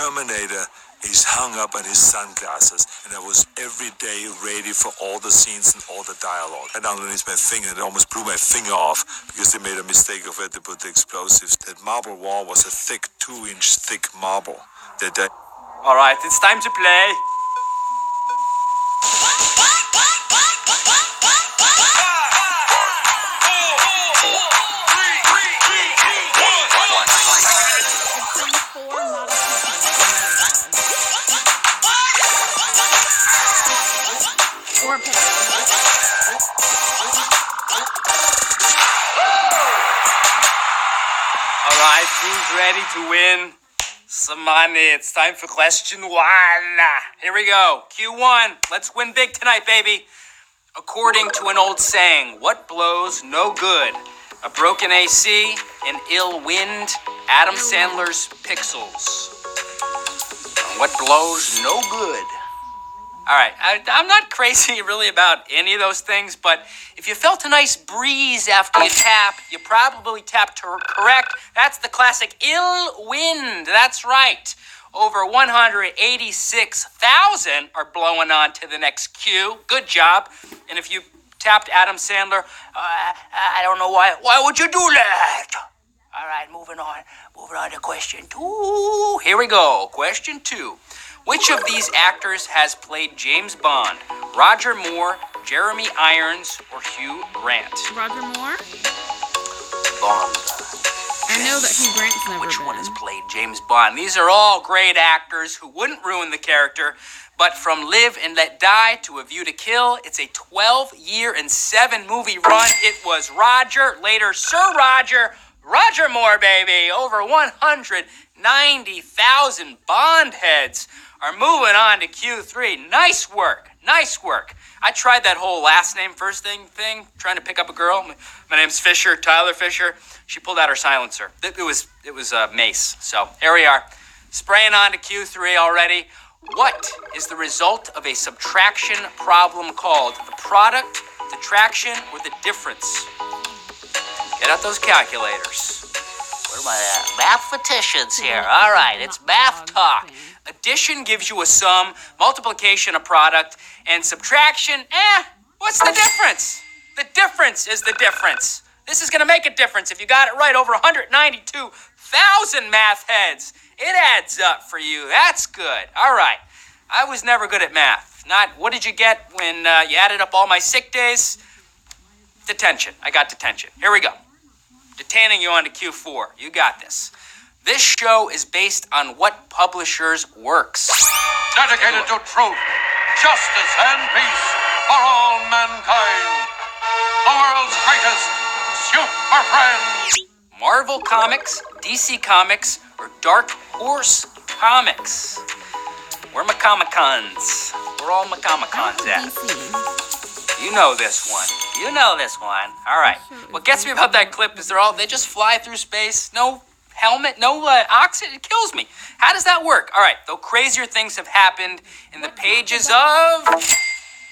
Terminator, he's hung up on his sunglasses, and I was every day ready for all the scenes and all the dialogue. And underneath my finger, it almost blew my finger off because they made a mistake of where to put the explosives. That marble wall was a thick, 2-inch thick marble. All right, it's time to play. Alright, who's ready to win some money? It's time for question 1. Here we go. Q1. Let's win big tonight, baby. According to an old saying, what blows no good? A broken AC, an ill wind, Adam Sandler's Pixels. What blows no good? All right, I'm not crazy really about any of those things, but if you felt a nice breeze after you tap, you probably tapped correct. That's the classic ill wind. That's right. Over 186,000 are blowing on to the next cue. Good job. And if you tapped Adam Sandler, I don't know why. Why would you do that? All right, moving on. Moving on to question 2. Here we go. Question 2. Which of these actors has played James Bond? Roger Moore, Jeremy Irons, or Hugh Grant? Roger Moore? Bond. I know that Hugh Grant's never Which been. one has played James Bond? These are all great actors who wouldn't ruin the character, but from Live and Let Die to A View to Kill, it's a 12-year and 7-movie run. It was Roger, later Sir Roger Moore, baby. Over 190,000 Bond heads are moving on to Q3. Nice work. Nice work. I tried that whole last name, first thing, trying to pick up a girl. My name's Fisher, Tyler Fisher. She pulled out her silencer. It was Mace. So here we are, spraying on to Q3 already. What is the result of a subtraction problem called? The product, detraction, or the difference? Get out those calculators. What are my mathematicians here? All right, it's math talk. Addition gives you a sum, multiplication a product, and subtraction, what's the difference? The difference is the difference. This is going to make a difference if you got it right. Over 192,000 math heads. It adds up for you. That's good. All right. I was never good at math. What did you get when you added up all my sick days? Detention. I got detention. Here we go. Detaining you on to Q4. You got this. This show is based on what publisher's works? Dedicated to truth, justice, and peace for all mankind. The world's greatest super friend. Marvel Comics, DC Comics, or Dark Horse Comics? Where my Comic-Cons? Where all my Comic-Cons at? You know this one. All right. What gets me about that clip is they just fly through space. No helmet, no oxygen. It kills me. How does that work? All right. Though crazier things have happened in the pages of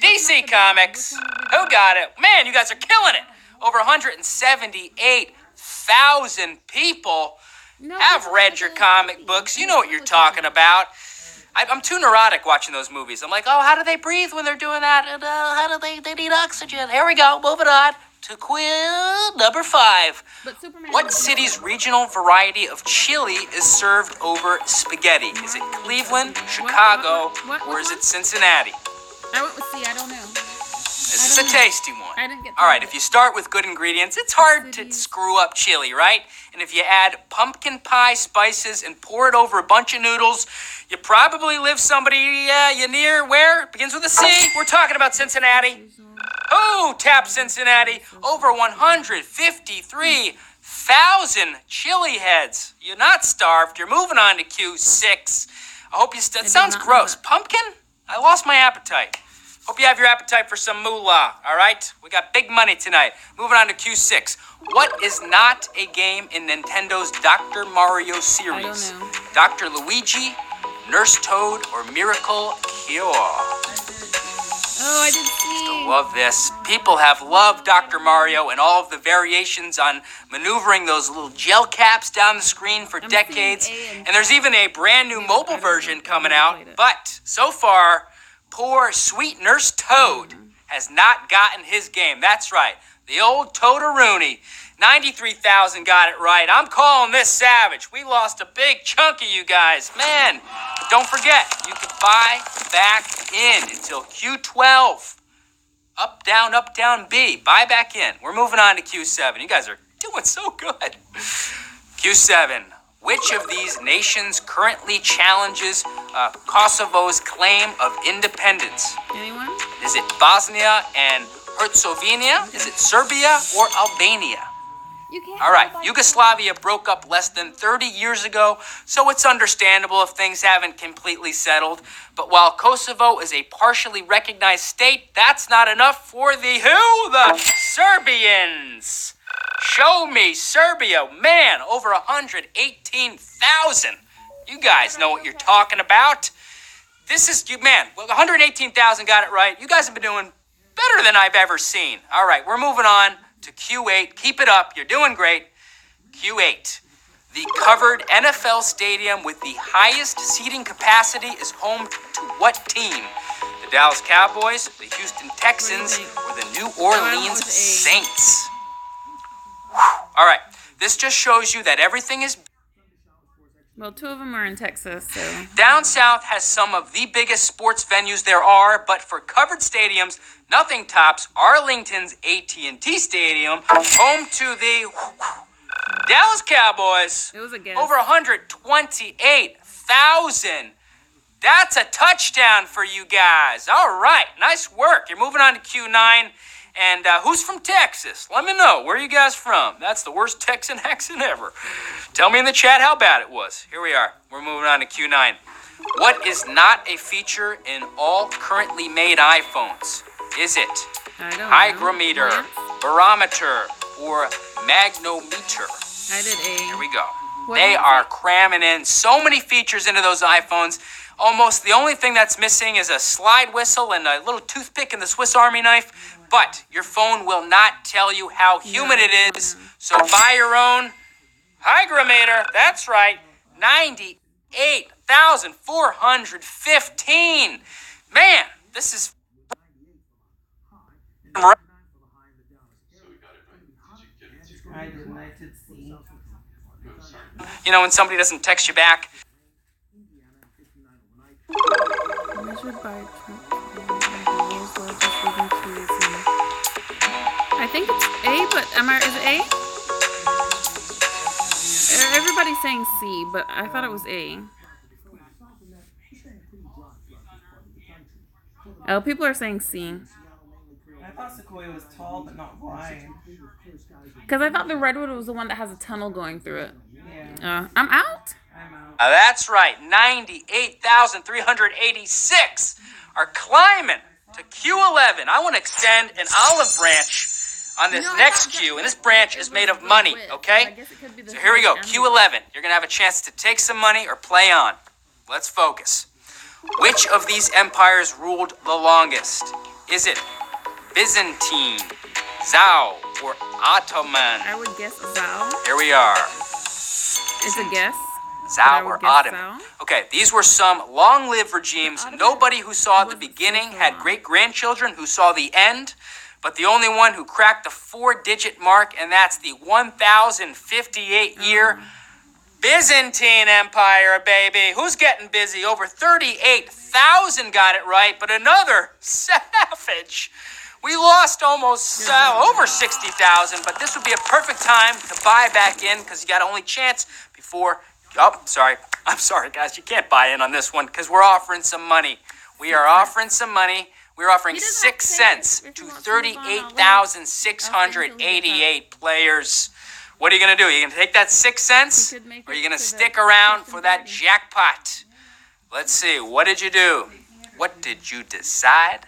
DC Comics. Who got it? Man, you guys are killing it. Over 178,000 people have read your comic books. You know what you're talking about. I'm too neurotic watching those movies. I'm like, oh, how do they breathe when they're doing that? And how do they need oxygen? Here we go, moving on to quiz number 5. What city's regional variety of chili is served over spaghetti? Is it Cleveland, Chicago, or is it Cincinnati? I went with C, I don't know. This is a tasty one. I didn't get All right, if you start with good ingredients, it's hard to screw up chili, right? And if you add pumpkin pie spices and pour it over a bunch of noodles, you probably live somebody you near where? It begins with a C. We're talking about Cincinnati. Oh, tap Cincinnati. Over 153,000 chili heads. You're not starved. You're moving on to Q6. I hope you... That sounds gross. Pumpkin? I lost my appetite. Hope you have your appetite for some moolah, all right? We got big money tonight. Moving on to Q6. What is not a game in Nintendo's Dr. Mario series? I don't know. Dr. Luigi, Nurse Toad, or Miracle Cure? Oh, I did see. Love this. People have loved Dr. Mario and all of the variations on maneuvering those little gel caps down the screen for decades. And there's even a brand new mobile version coming out. But so far, poor sweet Nurse Toad has not gotten his game. That's right. The old Toad-a-Rooney. 93,000 got it right. I'm calling this savage. We lost a big chunk of you guys. Man, don't forget, you can buy back in until Q12. Up, down, B. Buy back in. We're moving on to Q7. You guys are doing so good. Q7. Which of these nations currently challenges Kosovo's claim of independence? Anyone? Is it Bosnia and Herzegovina? Is it Serbia or Albania? You can't. All right, Yugoslavia broke up less than 30 years ago, so it's understandable if things haven't completely settled. But while Kosovo is a partially recognized state, that's not enough for the who? The Serbians. Show me Serbia. Man, over 118,000. You guys know what you're talking about. This is, man, 118,000 got it right. You guys have been doing better than I've ever seen. All right, we're moving on to Q8. Keep it up. You're doing great. Q8. The covered NFL stadium with the highest seating capacity is home to what team? The Dallas Cowboys, the Houston Texans, or the New Orleans Saints? All right. This just shows you that everything is... Well, 2 of them are in Texas, so... Down south has some of the biggest sports venues there are, but for covered stadiums, nothing tops Arlington's AT&T Stadium, home to the Dallas Cowboys. It was a guess. Over 128,000. That's a touchdown for you guys. All right, nice work. You're moving on to Q9. And who's from Texas? Let me know. Where are you guys from? That's the worst Texan accent ever. Tell me in the chat how bad it was. Here we are. We're moving on to Q9. What is not a feature in all currently made iPhones? Is it hygrometer, barometer, or magnometer? I did A. Here we go. What They is are it? cramming in so many features into those iPhones. Almost the only thing that's missing is a slide whistle and a little toothpick and the Swiss Army knife. But your phone will not tell you how humid it is. So buy your own hygrometer. That's right. 98,415. Man, this is... I did see. You know, when somebody doesn't text you back. Measured by I think it's A, but is it A? Everybody's saying C, but I thought it was A. Oh, people are saying C. I thought Sequoia was tall but not wide. Because I thought the redwood was the one that has a tunnel going through it. Yeah. I'm out. I'm out. That's right. 98,386 are climbing to Q11. I want to extend an olive branch on this next Q, and this branch is made of money, okay? So here we go, Q11. You're going to have a chance to take some money or play on. Let's focus. Which of these empires ruled the longest? Is it Byzantine, Zhao, or Ottoman? I would guess Zhao. Here we are. It's a guess. Zhao or Ottoman. Okay, these were some long-lived regimes. Nobody who saw the beginning had great-grandchildren who saw the end, but the only one who cracked the 4-digit mark, and that's the 1058-year Byzantine Empire, baby. Who's getting busy? Over 38,000 got it right, but another savage. We lost almost over 60,000, but this would be a perfect time to buy back in because you got only chance before... Oh, sorry. I'm sorry, guys. You can't buy in on this one because we're offering some money. We are offering some money. We're offering 6 cents to 38,688 players. What are you going to do? Are you going to take that 6 cents? Or are you going to stick around for that jackpot? Let's see. What did you do? What did you decide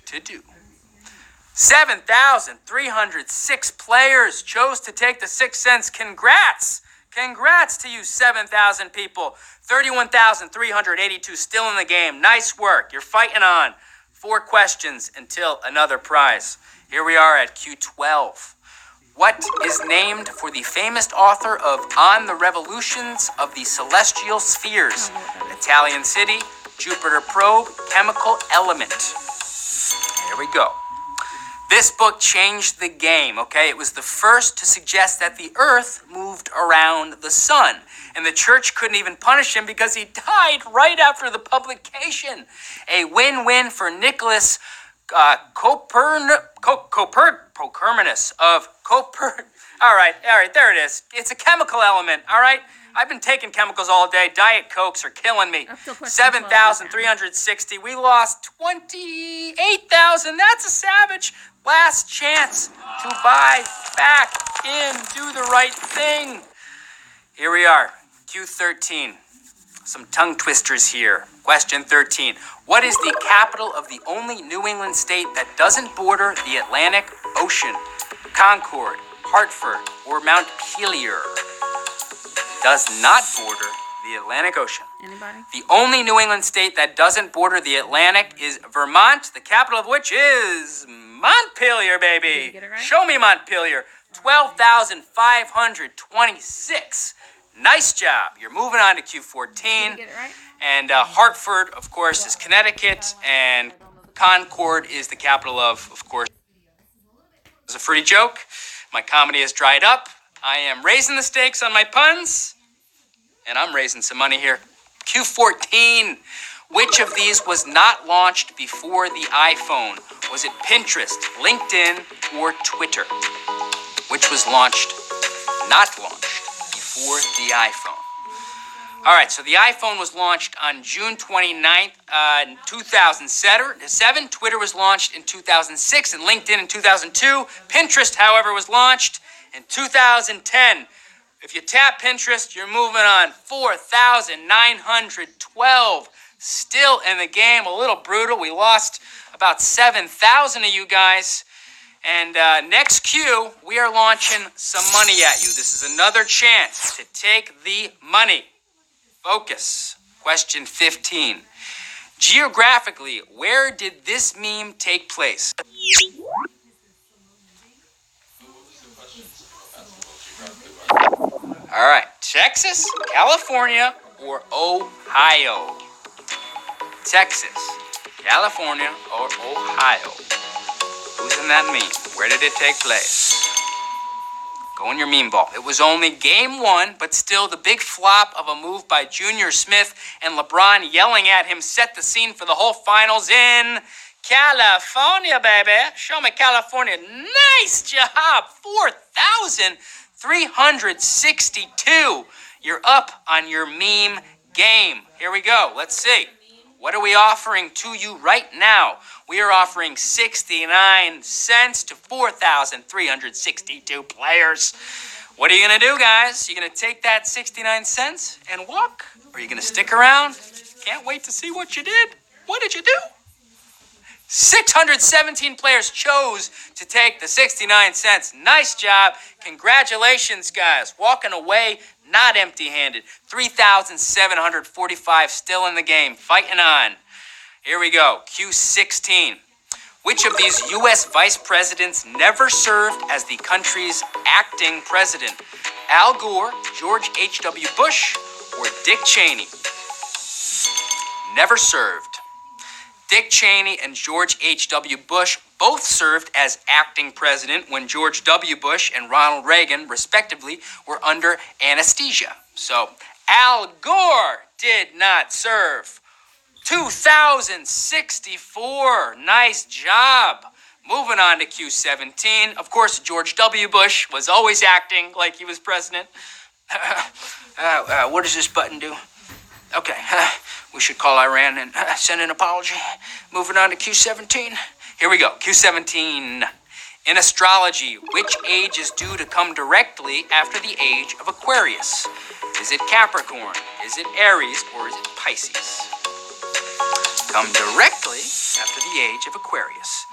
to do? 7,306 players chose to take the 6 cents. Congrats. Congrats to you, 7,000 people. 31,382 still in the game. Nice work. You're fighting on. 4 questions until another prize. Here we are at Q12. What is named for the famous author of On the Revolutions of the Celestial Spheres? Italian city, Jupiter probe, chemical element. Here we go. This book changed the game, okay? It was the first to suggest that the Earth moved around the sun. And the church couldn't even punish him because he died right after the publication. A win-win for Nicholas Copernicus of Coper. All right, there it is. It's a chemical element, all right? I've been taking chemicals all day. Diet Cokes are killing me. 7,360. We lost 28,000. That's a savage. Last chance to buy back in. Do the right thing. Here we are. Q13. Some tongue twisters here. Question 13. What is the capital of the only New England state that doesn't border the Atlantic Ocean? Concord, Hartford, or Montpelier? Does not border the Atlantic Ocean. Anybody? The only New England state that doesn't border the Atlantic is Vermont, the capital of which is Montpelier, baby. Did you get it right? Show me Montpelier. 12,526. Nice job. You're moving on to Q14. Did you get it right? And Hartford, of course, is Connecticut, and Concord is the capital of course. It's a fruity joke. My comedy has dried up. I am raising the stakes on my puns, and I'm raising some money here. Q14. Which of these was not launched before the iPhone? Was it Pinterest, LinkedIn, or Twitter? Which was not launched before the iPhone? All right, so the iPhone was launched on June 29th, 2007. Twitter was launched in 2006 and LinkedIn in 2002. Pinterest, however, was launched in 2010. If you tap Pinterest, you're moving on. 4,912. Still in the game, a little brutal. We lost about 7,000 of you guys. And next Q, we are launching some money at you. This is another chance to take the money. Focus. Question 15. Geographically, where did this meme take place? All right, Texas, California, or Ohio? Texas, California, or Ohio? Who's in that meme? Where did it take place? Go in your meme ball. It was only game 1, but still the big flop of a move by Junior Smith and LeBron yelling at him set the scene for the whole finals in California, baby. Show me California. Nice job. 4,362. You're up on your meme game. Here we go. Let's see. What are we offering to you right now? We are offering 69 cents to 4,362 players. What are you going to do, guys? You going to take that 69 cents and walk? Or are you going to stick around? Can't wait to see what you did. What did you do? 617 players chose to take the 69 cents. Nice job. Congratulations, guys. Walking away not empty-handed. 3,745 still in the game. Fighting on. Here we go. Q16. Which of these U.S. vice presidents never served as the country's acting president? Al Gore, George H.W. Bush, or Dick Cheney? Never served. Dick Cheney and George H.W. Bush both served as acting president when George W. Bush and Ronald Reagan, respectively, were under anesthesia. So, Al Gore did not serve. 2,064. Nice job. Moving on to Q17. Of course, George W. Bush was always acting like he was president. What does this button do? Okay, we should call Iran and send an apology. Moving on to Q17. Here we go, Q17. In astrology, which age is due to come directly after the age of Aquarius? Is it Capricorn? Is it Aries? Or is it Pisces? Come directly after the age of Aquarius.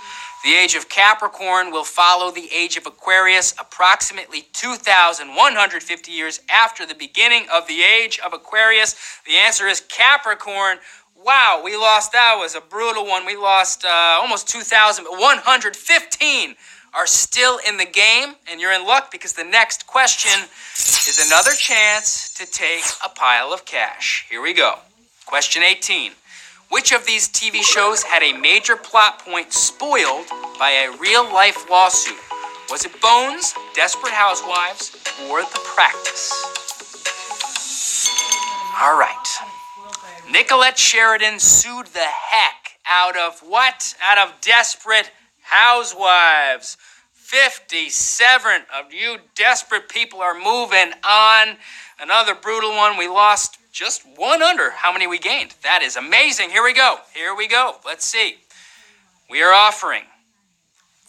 The age of Capricorn will follow the age of Aquarius approximately 2,150 years after the beginning of the age of Aquarius. The answer is Capricorn. Wow, we lost. That was a brutal one. We lost almost 2,000, but 115 are still in the game, and you're in luck because the next question is another chance to take a pile of cash. Here we go. Question 18. Which of these TV shows had a major plot point spoiled by a real-life lawsuit? Was it Bones, Desperate Housewives, or The Practice? All right. Nicolette Sheridan sued the heck out of what? Out of Desperate Housewives. 57 of you desperate people are moving on. Another brutal one. We lost just one under how many we gained. That is amazing. Here we go. Here we go. Let's see. We are offering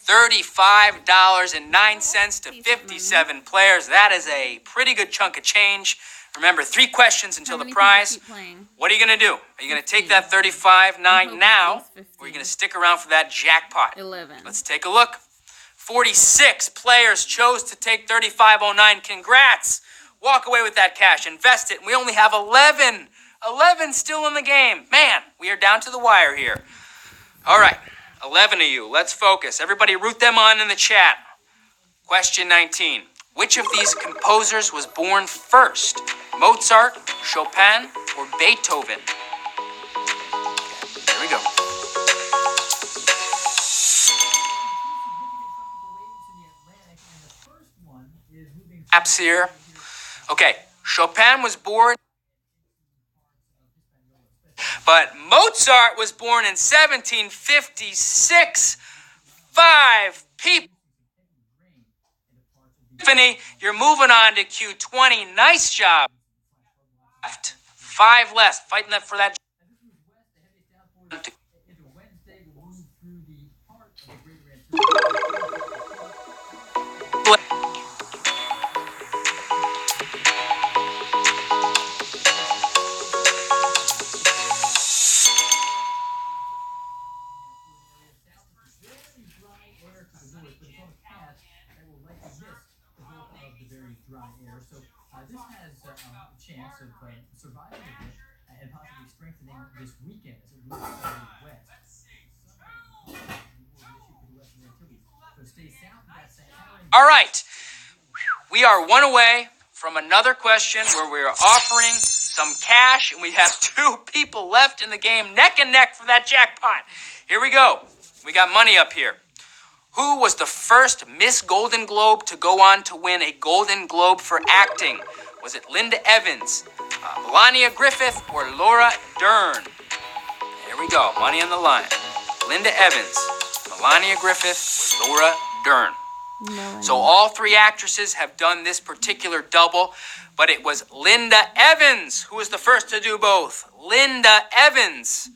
$35.09 to 57 players. That is a pretty good chunk of change. Remember, 3 questions until the prize. What are you going to do? Are you going to take that $35.09 now, or are you going to stick around for that jackpot? 11. Let's take a look. 46 players chose to take $35.09. Congrats. Walk away with that cash. Invest it. We only have 11. 11 still in the game. Man, we are down to the wire here. All right, 11 of you. Let's focus. Everybody root them on in the chat. Question 19. Which of these composers was born first? Mozart, Chopin, or Beethoven? Here we go. Apps here. Okay, Chopin was born, but Mozart was born in 1756. 5 people. Tiffany, you're moving on to Q20. Nice job. 5 less. Fighting that for that. Chance of surviving a bit and possibly strengthening this weekend as it moves west. So stay south of that Sahara. All right. We are one away from another question where we are offering some cash, and we have 2 people left in the game, neck and neck for that jackpot. Here we go. We got money up here. Who was the first Miss Golden Globe to go on to win a Golden Globe for acting? Was it Linda Evans, Melania Griffith, or Laura Dern? Here we go. Money on the line. Linda Evans, Melania Griffith, or Laura Dern. No. So all 3 actresses have done this particular double, but it was Linda Evans who was the first to do both. Linda Evans.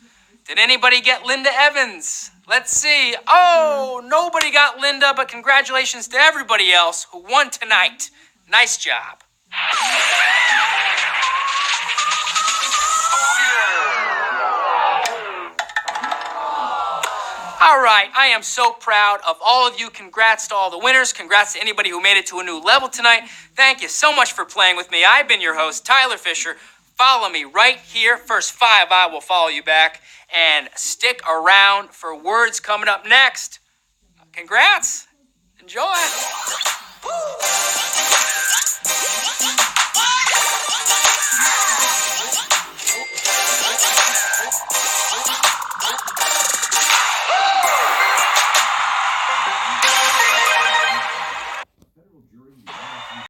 Did anybody get Linda Evans? Let's see. Oh, nobody got Linda, but congratulations to everybody else who won tonight. Nice job. All right, I am so proud of all of you. Congrats to all the winners. Congrats to anybody who made it to a new level tonight. Thank you so much for playing with me. I've been your host, Tyler Fisher. Follow me right here. First 5, I will follow you back. And stick around for words coming up next. Congrats. Enjoy.